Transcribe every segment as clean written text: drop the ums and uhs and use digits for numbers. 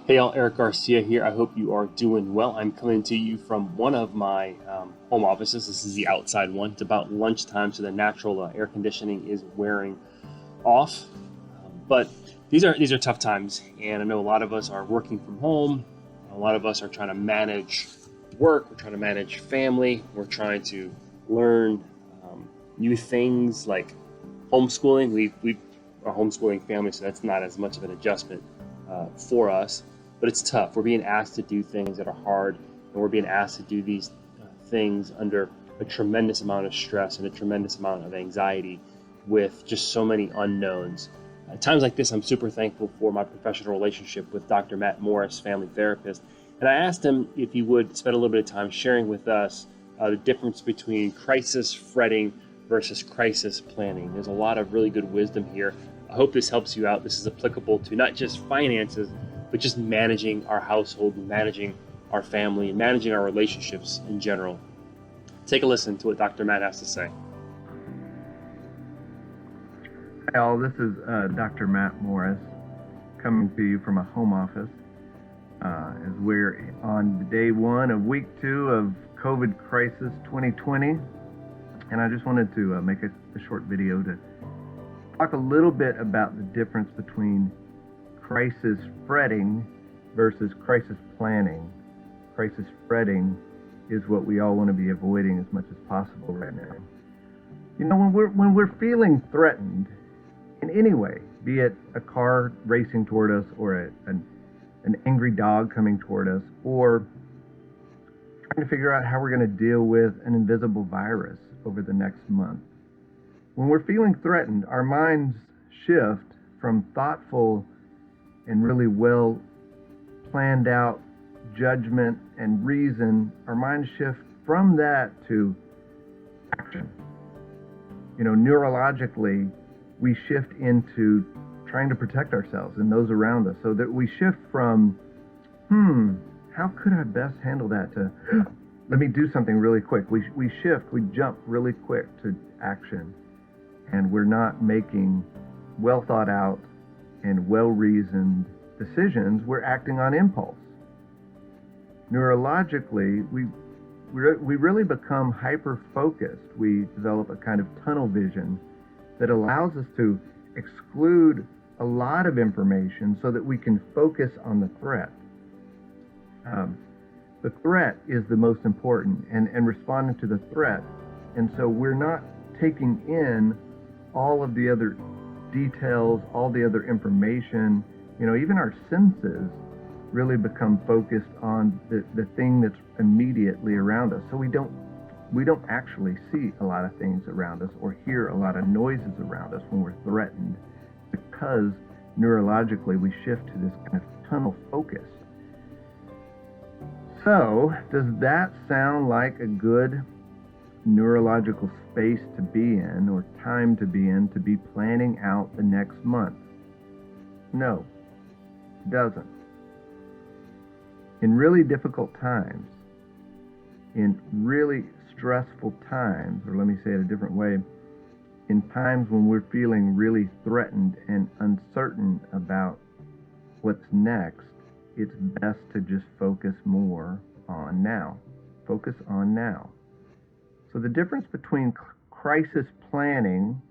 Hey, all, Eric Garcia here. I hope you are doing well. I'm coming to you from one of my home offices. This is the outside one. It's about lunchtime, so the natural air conditioning is wearing off. But these are tough times, and I know a lot of us are working from home. A lot of us are trying to manage work. We're trying to manage family. We're trying to learn new things like homeschooling. We are a homeschooling family, so that's not as much of an adjustment for us. But it's tough. We're being asked to do things that are hard, and we're being asked to do these things under a tremendous amount of stress and a tremendous amount of anxiety with just so many unknowns. At times like this, I'm super thankful for my professional relationship with Dr. Matt Morris, family therapist. And I asked him if he would spend a little bit of time sharing with us the difference between crisis fretting versus crisis planning. There's a lot of really good wisdom here. I hope this helps you out. This is applicable to not just finances, but just managing our household, managing our family, and managing our relationships in general. Take a listen to what Dr. Matt has to say. Hi all, this is Dr. Matt Morris coming to you from a home office as we're on day one of week 2 of COVID Crisis 2020. And I just wanted to make a short video to talk a little bit about the difference between crisis fretting versus crisis planning. Crisis fretting is what we all want to be avoiding as much as possible right now. You know, when we're feeling threatened in any way, be it a car racing toward us or an angry dog coming toward us, or trying to figure out how we're going to deal with an invisible virus over the next month. When we're feeling threatened, our minds shift from thoughtful and really well planned out judgment and reason. Our minds shift from that to action. You know, neurologically, we shift into trying to protect ourselves and those around us, so that we shift from, how could I best handle that, to, let me do something really quick. We jump really quick to action, and we're not making well thought out and well reasoned decisions. We're acting on impulse. Neurologically, we really become hyper focused. We develop a kind of tunnel vision that allows us to exclude a lot of information so that we can focus on the threat. The threat is the most important, and responding to the threat. And so we're not taking in all of the other details, all the other information. You know, even our senses really become focused on the thing that's immediately around us. So we don't actually see a lot of things around us or hear a lot of noises around us when we're threatened, because neurologically we shift to this kind of tunnel focus. So, does that sound like a good neurological space to be in, or time to be in, to be planning out the next month? No, it doesn't. In really difficult times, in really stressful times, or let me say it a different way, in times when we're feeling really threatened and uncertain about what's next, it's best to just focus more on now. Focus on now. So the difference between crisis planning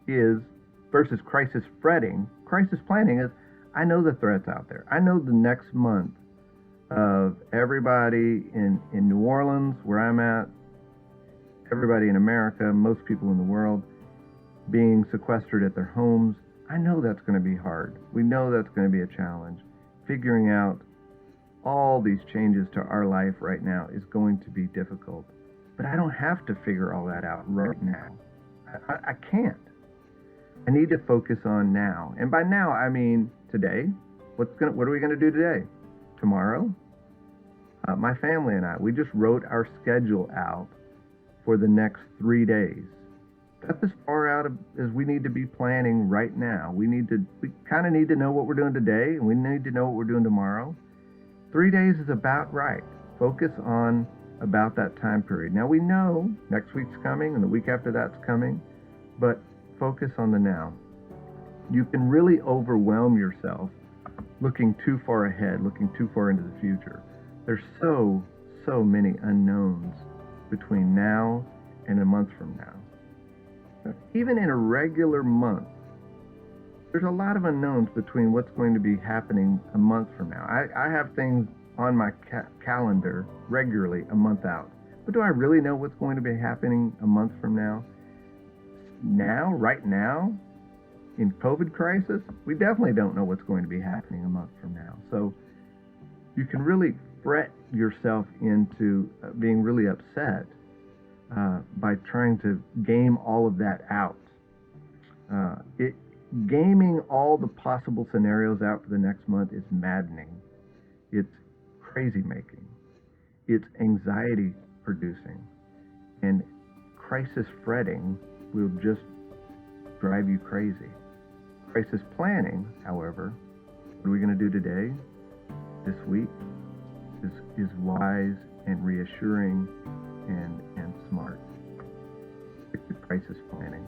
versus crisis fretting. Crisis planning is, I know the threats out there. I know the next month of everybody in New Orleans, where I'm at, everybody in America, most people in the world, being sequestered at their homes. I know that's going to be hard. We know that's going to be a challenge. Figuring out all these changes to our life right now is going to be difficult. But I don't have to figure all that out right now. I can't. I need to focus on now. And by now, I mean today. What are we going to do today? Tomorrow? My family and I, we just wrote our schedule out for the next 3 days. That's as far out as we need to be planning right now. We kind of need to know what we're doing today, and we need to know what we're doing tomorrow. 3 days is about right. Focus on about that time period. Now we know next week's coming and the week after that's coming, but focus on the now. You can really overwhelm yourself looking too far ahead, looking too far into the future. There's so many unknowns between now and a month from now. Even in a regular month, there's a lot of unknowns between what's going to be happening a month from now. I have things on my calendar regularly a month out. But do I really know what's going to be happening a month from now? Now, right now, in COVID crisis, we definitely don't know what's going to be happening a month from now. So you can really fret yourself into being really upset by trying to game all of that out. Gaming all the possible scenarios out for the next month is maddening. It's crazy making. It's anxiety producing. And crisis fretting will just drive you crazy. Crisis planning, however, what are we going to do today, this week, is wise and reassuring and smart. Crisis planning.